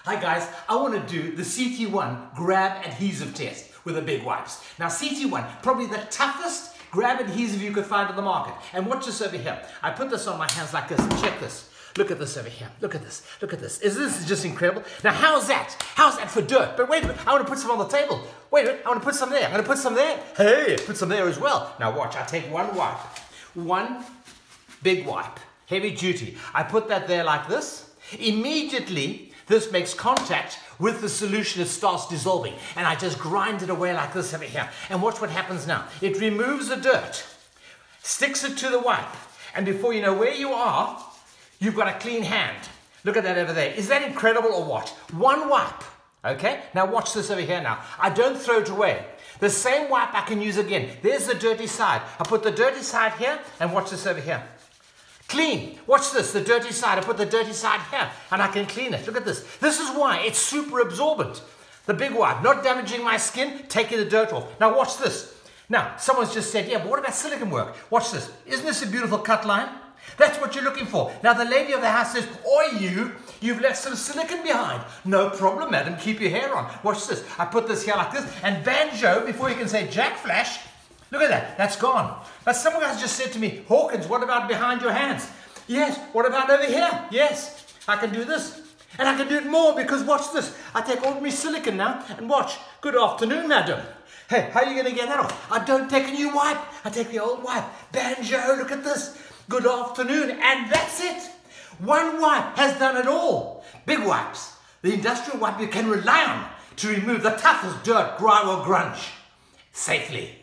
Hi guys, I want to do the CT1 Grab Adhesive test with the big wipes. Now CT1, probably the toughest grab adhesive you could find on the market. And watch this over here. I put this on my hands like this. Check this. Look at this over here. Look at this. Look at this. This just incredible? Now how's that? How's that for dirt? But wait a minute, I want to put some on the table. Wait a minute, I want to put some there. I'm going to put some there. Hey, put some there as well. Now watch, I take one wipe. One big wipe. Heavy duty. I put that there like this. Immediately, this makes contact with the solution. It starts dissolving. And I just grind it away like this over here. And watch what happens now. It removes the dirt, sticks it to the wipe. And before you know where you are, you've got a clean hand. Look at that over there. Is that incredible or what? One wipe. Okay? Now watch this over here now. I don't throw it away. The same wipe I can use again. There's the dirty side. I put the dirty side here and watch this over here. Clean. Watch this, the dirty side. I put the dirty side here and I can clean it. Look at this. This is why it's super absorbent. The big wipe, not damaging my skin, taking the dirt off. Now watch this. Now, someone's just said, yeah, but what about silicone work? Watch this. Isn't this a beautiful cut line? That's what you're looking for. Now the lady of the house says, oi you've left some silicone behind. No problem, madam, keep your hair on. Watch this. I put this here like this and banjo, before you can say Jack Flash, look at that, that's gone. But someone has just said to me, Hawkins, what about behind your hands? Yes, what about over here? Yes, I can do this. And I can do it more because watch this. I take ordinary silicone now and watch. Good afternoon, madam. Hey, how are you going to get that off? I don't take a new wipe. I take the old wipe. Banjo, look at this. Good afternoon. And that's it. One wipe has done it all. Big wipes. The industrial wipe you can rely on to remove the toughest dirt, grime or grunge safely.